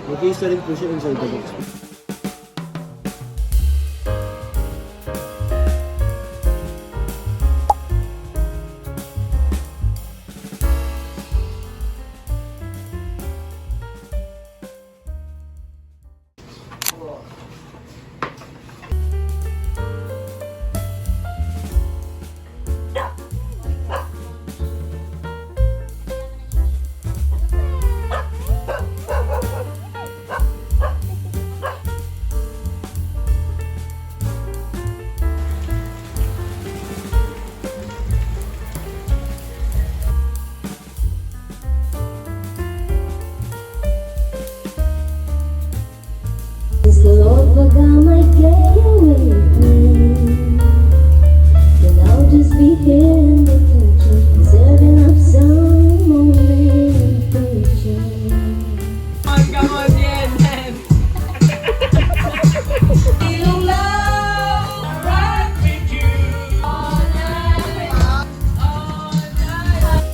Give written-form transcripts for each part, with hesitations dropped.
May case na rin po siya inside the box. Is the Lord forgot my getaway plan? Then I'll just be here in the kitchen, serving up some morning preaching. Come on, Jen. Feeling love, right with you. All night, all night.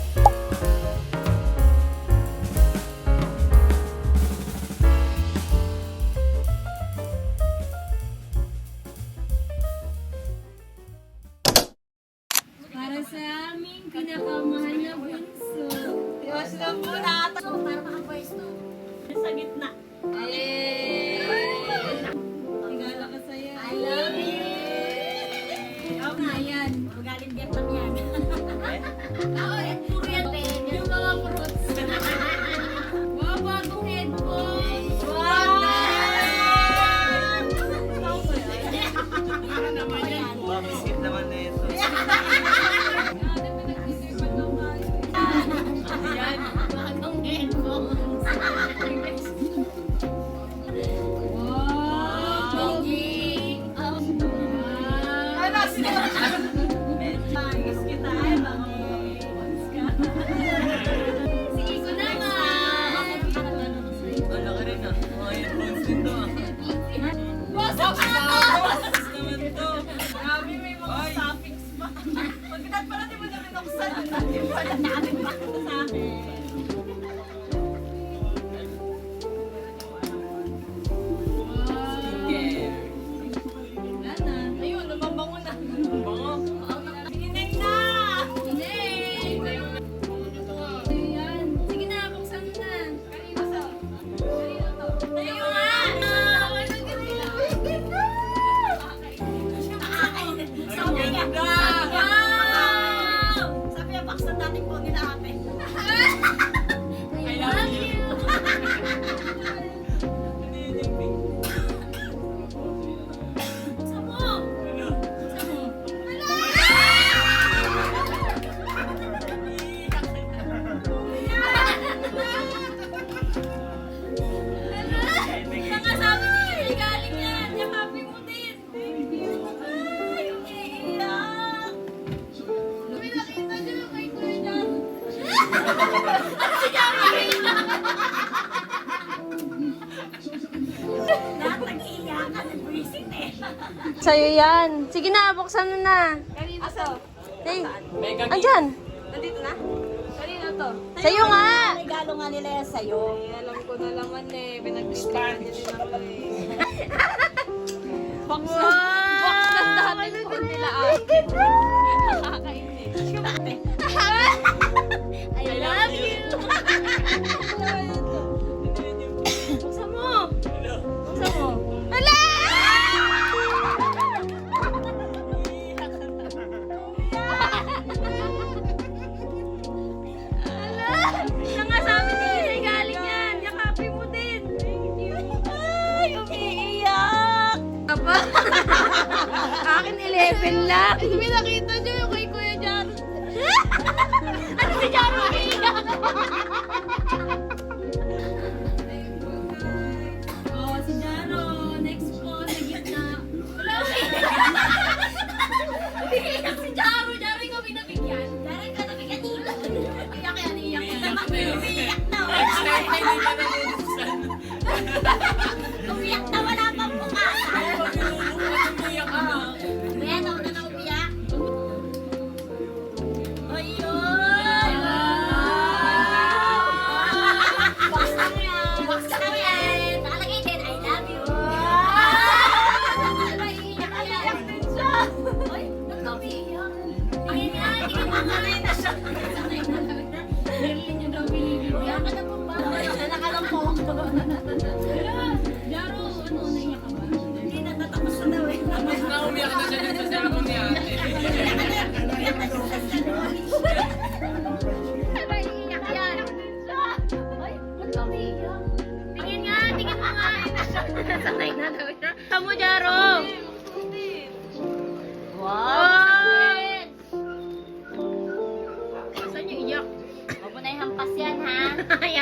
Para sa aming pinakamahal na bunso. Diyos na po na. Para makapwesto. Sa gitna. Regalo ko sa'yo. I love you. Ikaw na yan. Magaling Vietnam yan. Ako rin, puro yan. Yung mga fruits. Mga bagong headphones. Wow! Mamiskip naman na ito. Yan. Bagong headphones. Wow! Ano sila? Tangis kita ay baka headphones ka. Si Iko naman. Wala ka rin ah. Mga headphones din to ah. Wasok Box naman to. Grabe, may mga topics pa. Pagkatapos pala di mo na binuksan. Di mo na natin pa sa akin. Yeah. Ayun, lumabango na. Bango. Sineng na! Ayan. Sige na, buksan mo na. Kanina sa... Tayo nga! Sabi niya, sabi niya, baksan natin po nila ate. I love you! Ano yun yung pink? Buksan mo! Buksan mo. Saka sabi niya, galing yan. Yakapin mo din. Ay, umiiyak. May nakita niyo kay Kuya Jan. Lahat nag-iiyakan, nag-visit eh. Sa'yo yan. Sige na, buksan mo na. Kanina to. Hey, Mega andyan. Nandito na? Kanina to. Sa'yo nga. Regalo nga nila yan sa'yo. Alam ko na naman eh. Pinagpipilihan niya din ako eh. Box na dati po nila akin. Nakakainis. I love you! Buksan mo. Buksan mo. Hala! Siya nga sabi niya, ay galing yan. Yakapin mo din. Ay, umiiyak. Apa? Akin 11 lang. Hindi nakita niyo yung kay Kuya Jar. Ano si Jar? Oh, si Jaro. Next po, sa gitna. Wala umiiyak si Jaro. Jaro yung binabigyan. Jaro yung binabigyan. Iyak yan, iyak yan. Umiiyak na. Umiiyak na, wala pang bukasan. Kaya na na umiyak. Ayun! Baksa mo yan! Baksa mo yan!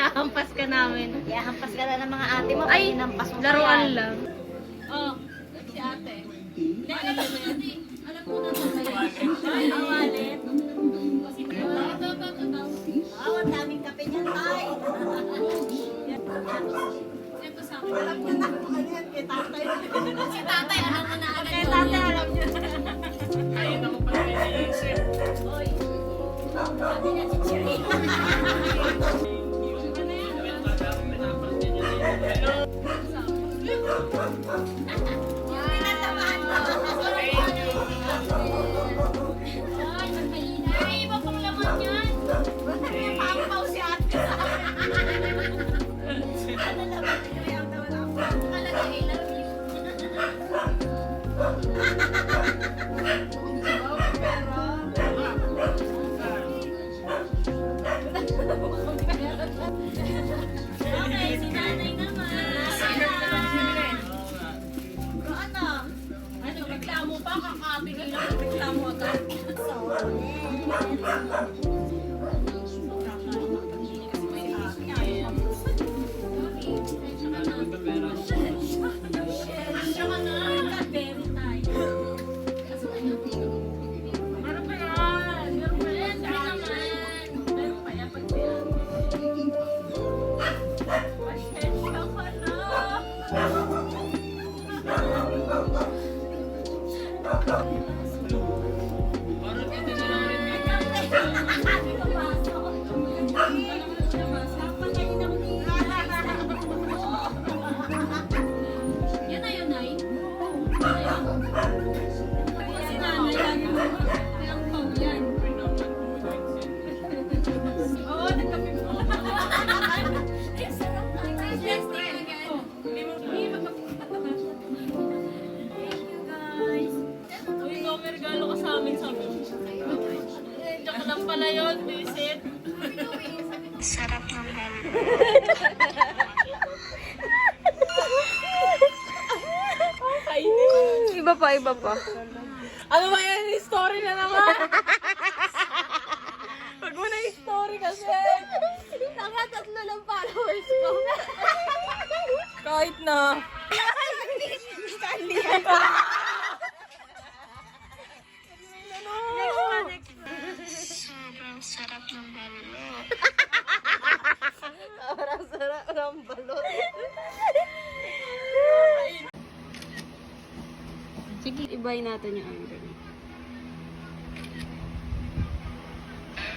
Iahampas ka namin. Iahampas ka na ng mga ate mo. Ay, hinampas mo pa laruan yan. lang. Oh, si ate. Hindi, alam mo na yan. Alam mo na ay, awalit. Ang daming kape niyan, tay. Ito sa akin. Alam niya na kung ano yan kay tatay. Si tatay, alam mo na agad. Kay tatay, alam niya. Ayun ako pala iniisip. Oy. Sabi niya si Chiri. Ay, iba pang laman yan. May pampaw si ate. Ano laman niyo yung nawala ko? Talaga, I love you. Okay, si nanay naman. Ano? Ano, reklamo pa? Kakabigay lang ng reklamo agad. Meron pa yan. Meron pa yan. Meron pa yan. Pasensya ka na. Parang hindi na lang rin Yan na yun, Nay. Si nanay lang yun. Kayang pang yan. Oo, nagkape mo. Ay, sarap na. Yes, again. Hindi magkape. Thank you, guys. Uy, ikaw may regalo ka sa amin, sabi mo. Diyan lang pala yun, visit. Sarap ng halo. Iba pa, iba pa. Ano ba yan? Story na naman! Pag mo na story kasi! Nakatatlo ng followers ko. Kahit na. Sobrang sarap ng halo. Parang sarap ng balot. Sige, ibay natin yung angle.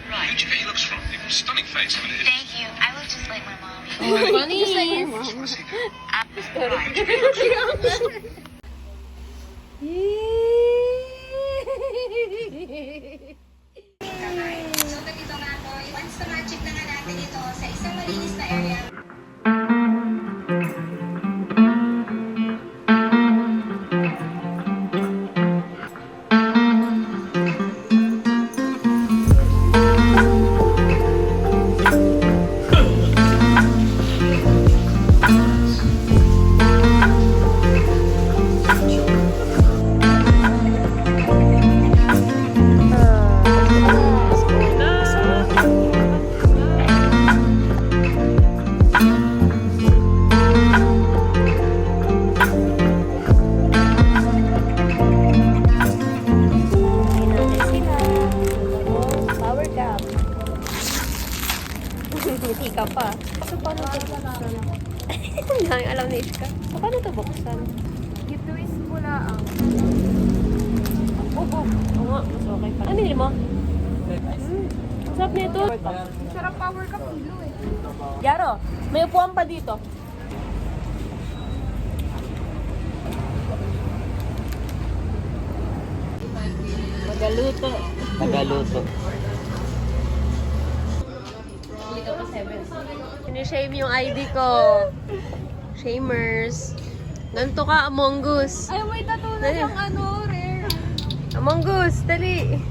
Right. He looks from stunning face. I mean, it Thank you. I look just like my mommy. Funny. Just like your mom. So, ganito nga po, once na magic na nga natin ito sa isang malinis na area, Power gap. Hindi ka pa. So, paano ito buksan? Hindi namin alam ni Ishka. So, paano ito buksan? Ito is bulaang. Oo nga, mas okay pa. Ano nila mo? Ang sarap nito. Sarap power cup kilo eh. Yaro, may upuan pa dito. Magaluto. Tagaluto. Sinishame yung ID ko. Shamers. Ganito ka, Among Us. Ay, may tattoo na Dali. siyang ano, rare. Among Us, dali.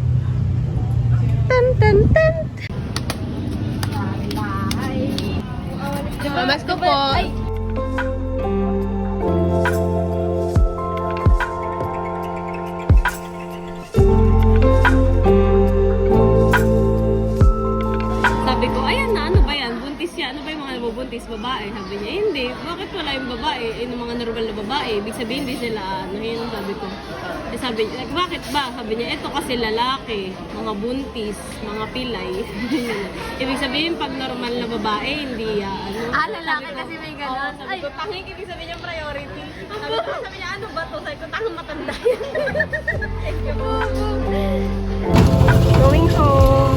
Tan, tan, tan. Mamas ko po. Ay. Sabi ko, ayan na, ano ba yan? Buntis yan. Ano ba yung mga magbubuntis, babae. Sabi niya, hindi. Bakit wala yung babae? Yung mga normal na babae. Ibig sabihin, hindi sila, ano yun, sabi ko. Eh, sabi niya, bakit ba? Sabi niya, ito kasi lalaki, mga buntis, mga pilay. Ibig sabihin, pag normal na babae, hindi, ano. Lalaki kasi may ganon. Sabi ko, tanging, ibig sabihin niya priority. Sabi niya, ano ba to? Sabi ko, tangang matanda yan. Going home.